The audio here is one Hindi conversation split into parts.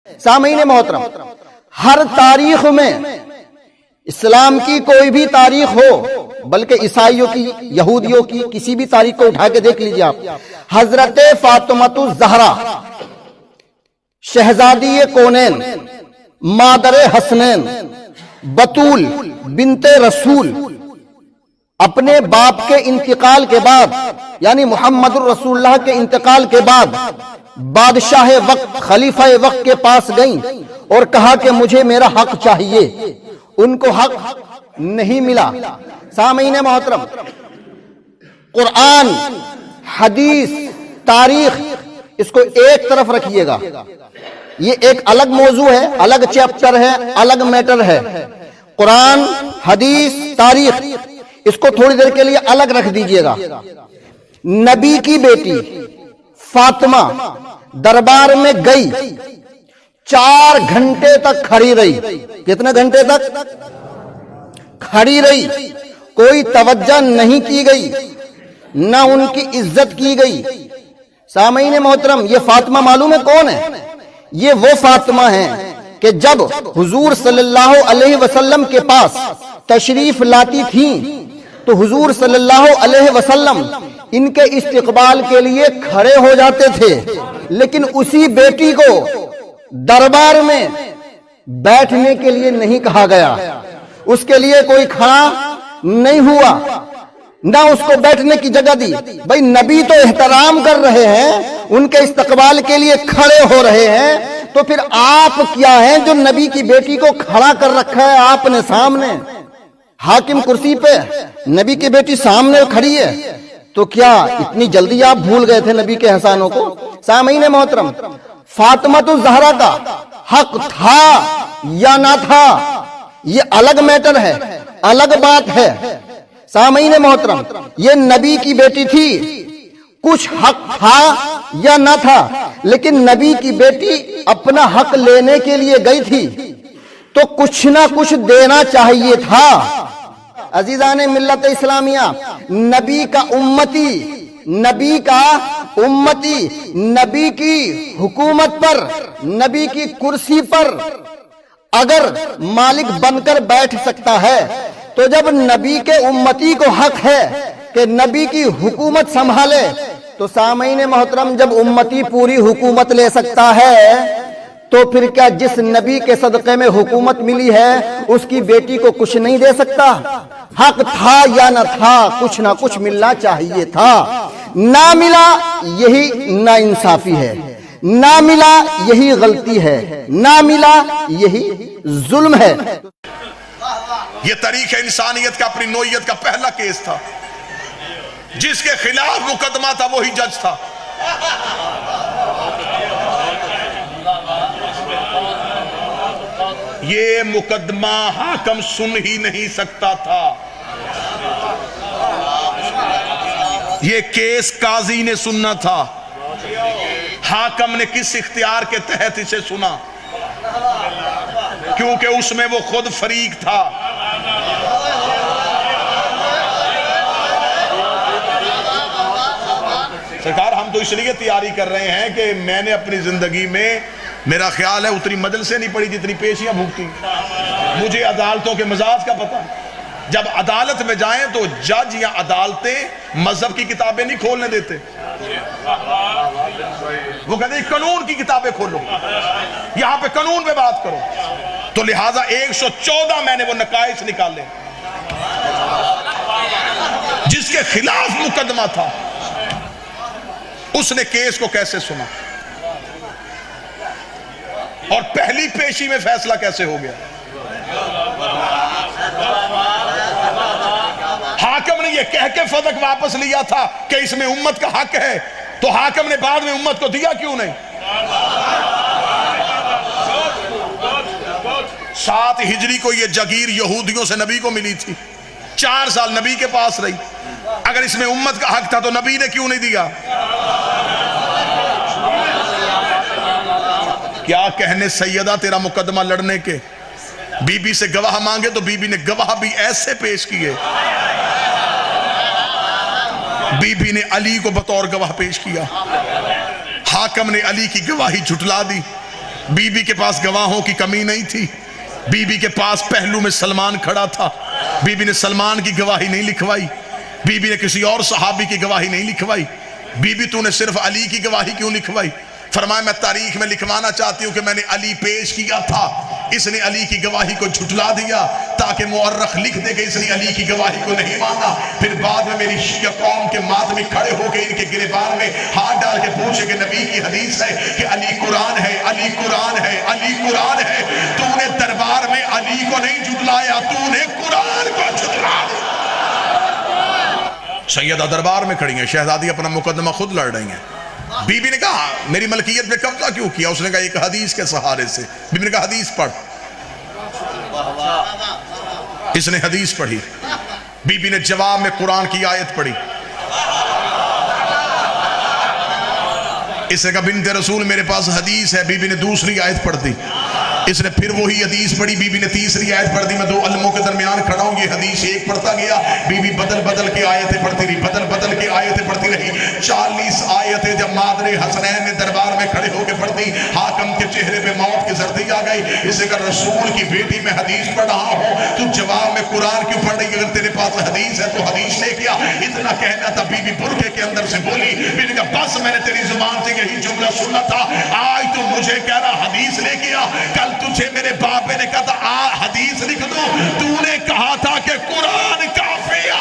सामीन मोहतरम, हर तारीख में इस्लाम की कोई भी तारीख हो, बल्कि ईसाइयों की, यहूदियों की, किसी भी तारीख को उठा के देख लीजिए आप, हजरत फातिमा ज़हरा शहजादी कौनैन, मादर हसनैन, बतूल बिनते रसूल अपने बाप के इंतकाल के बाद, यानी मुहम्मदुर रसूलुल्लाह के इंतकाल के बाद बादशाह वक्त, खलीफा वक्त के पास गई और कहा कि मुझे मेरा हक चाहिए। उनको हक नहीं मिला। सामीन मोहतरम, कुरान, हदीस, तारीख, इसको एक तरफ रखिएगा, ये एक अलग मौजू है, अलग चैप्टर है, अलग मैटर है। कुरान, हदीस, तारीख, इसको थोड़ी देर के लिए अलग रख दीजिएगा। नबी की बेटी फातिमा दरबार में गई, 4 घंटे तक खड़ी रही। कितने घंटे तक खड़ी रही? कोई तवज्जो नहीं की गई, ना उनकी इज्जत की गई। सामीन मोहतरम, ये फातिमा मालूम है कौन है? ये वो फातिमा है कि जब हुजूर सल्लल्लाहु अलैहि वसल्लम के पास तशरीफ लाती थी तो हुजूर सल्लल्लाहु अलैहि वसल्लम इनके इस्तकबाल के लिए खड़े हो जाते थे, लेकिन उसी बेटी को दरबार में बैठने के लिए नहीं कहा गया, उसके लिए कोई खड़ा नहीं हुआ, ना उसको बैठने की जगह दी। भाई नबी तो एहतराम कर रहे हैं, उनके इस्तकबाल के लिए खड़े हो रहे हैं, तो फिर आप क्या हैं जो नबी की बेटी को खड़ा कर रखा है आपने सामने? हाकिम कुर्सी पे, नबी की बेटी सामने खड़ी है, तो क्या इतनी जल्दी आप भूल गए थे नबी के एहसानों को? सामीन मोहतरम, फातिमा तो ज़हरा का हक था या ना था, ये अलग मैटर है, अलग बात है। सामीन मोहतरम, ये नबी की बेटी थी, कुछ हक था या ना था, लेकिन नबी की बेटी अपना हक लेने के लिए गई थी तो कुछ ना कुछ देना चाहिए था। अजीजाने मिल्लत इस्लामिया, नबी का उम्मती, नबी का उम्मती नबी की हुकूमत पर, नबी की कुर्सी पर अगर मालिक बनकर बैठ सकता है, तो जब नबी के उम्मती को हक है कि नबी की हुकूमत संभाले, तो सामीन मोहतरम जब उम्मती पूरी हुकूमत ले सकता है, तो फिर क्या जिस नबी के सदक़े में हुकूमत मिली है उसकी बेटी को कुछ नहीं दे सकता? हक था या न था, कुछ ना कुछ मिलना चाहिए था। ना मिला, यही नाइंसाफी है, ना मिला यही गलती है, ना मिला यही जुल्म है। ये तरीक़ इंसानियत का, अपनी नौइयत का पहला केस था। जिसके खिलाफ मुकदमा था वही जज था। ये मुकदमा हाकिम सुन ही नहीं सकता था, ये केस काजी ने सुनना था। हाकिम ने किस इख्तियार के तहत इसे सुना? क्योंकि उसमें वो खुद फरीक था। सरकार, हम तो इसलिए तैयारी कर रहे हैं कि मैंने अपनी जिंदगी में, मेरा ख्याल है, उतनी मजलिसें नहीं पड़ी जितनी पेशियां भुगती। मुझे अदालतों के मिजाज का पता है। जब अदालत में जाएं तो जज या अदालतें मजहब की किताबें नहीं खोलने देते, वो कहते कानून की किताबें खोलो, यहां पे कानून पे बात करो। तो लिहाजा 114 मैंने वो नकाइश निकाले जिसके खिलाफ मुकदमा था। उसने केस को कैसे सुना और पहली पेशी में फैसला कैसे हो गया? हाकिम ने यह कह के फतक वापस लिया था कि इसमें उम्मत का हक है, तो हाकिम ने बाद में उम्मत को दिया क्यों नहीं? 7 हिजरी को यह जगीर यहूदियों से नबी को मिली थी, 4 साल नबी के पास रही। अगर इसमें उम्मत का हक था तो नबी ने क्यों नहीं दिया? क्या कहने सैयदा तेरा मुकदमा लड़ने के, बीबी से गवाह मांगे तो बीबी ने गवाह भी ऐसे पेश किए। बीबी ने अली को बतौर गवाह पेश किया, हाकिम ने अली की गवाही झुटला दी। बीबी के पास गवाहों की कमी नहीं थी। बीबी के पास पहलू में सलमान खड़ा था। बीबी ने सलमान की गवाही नहीं लिखवाई। बीबी ने किसी और सहाबी की गवाही नहीं लिखवाई। बीबी तूने सिर्फ अली की गवाही क्यों लिखवाई? फरमाया मैं तारीख में लिखवाना चाहती हूं कि मैंने अली पेश किया था, इसने अली की गवाही को झुटला दिया ताकि मुअर्रख लिख दे कि इसने अली की गवाही को नहीं माना। फिर बाद में मेरी शिया कौम के मातमी खड़े होकर इनके गिरबान में हाथ डाल के पूछे कि नबी की हदीस है कि अली कुरान है, अली कुरान है, अली कुरान है। तूने दरबार में अली को नहीं झुटलाया, तूने कुरान को झुटला दिया। सैयदा दरबार में खड़ी है, शहजादी अपना मुकदमा खुद लड़ रही है। बीबी ने कहा मेरी मलकियत पे कब्जा क्यों किया? उसने कहा एक हदीस के सहारे से। बीबी ने कहा हदीस पढ़। इसने हदीस पढ़ी। बीबी ने जवाब में कुरान की आयत पढ़ी। इसने कहा बिन्ते रसूल मेरे पास हदीस है। बीबी ने दूसरी आयत पढ़ दी। इसने फिर वही हदीस पढ़ी। बीबी ने तीसरी आयत पढ़ दी। मैं दो अलमों के दरमियान खड़ा हूं, ये हदीस एक पढ़ता गया। बीबी बदल बदल के आयतें पढ़ती रही, बदल बदल के आयतें पढ़ती रही। 40 आयतें जब मादरे हसनैन ने दरबार में खड़े होकर पढ़ दी, हाकम के चेहरे पे मौत की जर्दी आ गई। इसे कर रसूल की बेटी मैं हदीस पढ़ रहा हूं, तू जवाब में कुरान क्यों पढ़ रही? अगर तेरे पास हदीस है तो हदीस लेके आ। इतना कहना था, बीबी बुरके के अंदर से बोली। बीबी ने कहा बस मैंने तेरी जुबान से यही जुमला सुना था, आज तो मुझे कह रहा हदीस लेके आ। कल तुझे मेरे बाप ने कहा था हदीस लिख दो, तूने कहा था कि कुरान काफी है।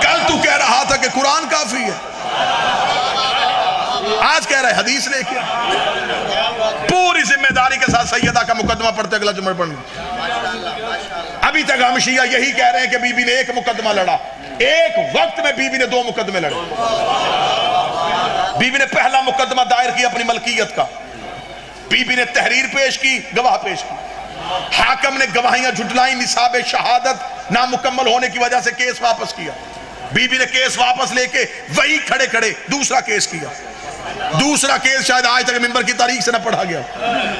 कल तू कह रहा था कि कुरान काफी है, आज कह रहा है हदीस लेके आ। पूरी जिम्मेदारी के साथ सैयदा का मुकदमा पढ़ते अगला जुम्मन पढ़। अभी तक हम शिया यही कह रहे हैं कि बीबी ने एक मुकदमा लड़ा। एक वक्त में बीबी ने 2 मुकदमे लड़े। बीबी ने पहला मुकदमा दायर किया अपनी मलकियत का। बीबी ने तहरीर पेश की, गवाह पेश की। हाकम ने गवाहियां झुटलाई, निसाब शहादत नामुकम्मल होने की वजह से केस वापस किया। बीबी ने केस वापस लेके वही खड़े खड़े दूसरा केस किया। दूसरा केस शायद आज तक मिंबर की तारीख से ना पढ़ा गया।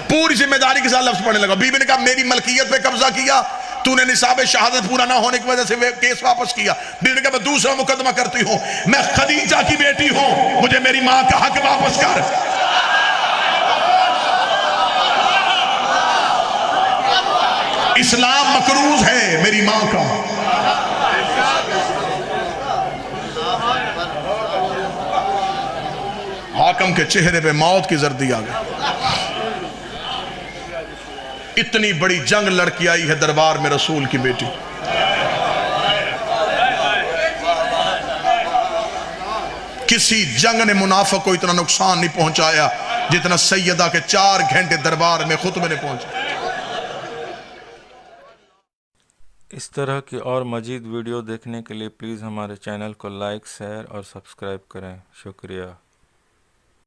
पूरी जिम्मेदारी के साथ लफ्ज पढ़ने लगा। बीबी ने कहा मेरी मलकियत पे कब्जा किया, तूने निसाब शहादत पूरा ना होने की वजह से केस वापस किया। बीबी ने कहा मैं दूसरा मुकदमा करती हूं, मैं खदीजा की बेटी हूं, मुझे मेरी मां का हक वापस कर। इस्लाम मकरूज है मेरी मां का। हाकम के चेहरे पे मौत की जर्दी आ गई। इतनी बड़ी जंग लड़की आई है दरबार में रसूल की बेटी। किसी जंग ने मुनाफिक को इतना नुकसान नहीं पहुंचाया जितना सैयदा के 4 घंटे दरबार में खुतबे ने पहुंचा। इस तरह की और मज़ीद वीडियो देखने के लिए प्लीज़ हमारे चैनल को लाइक, शेयर और सब्सक्राइब करें। शुक्रिया।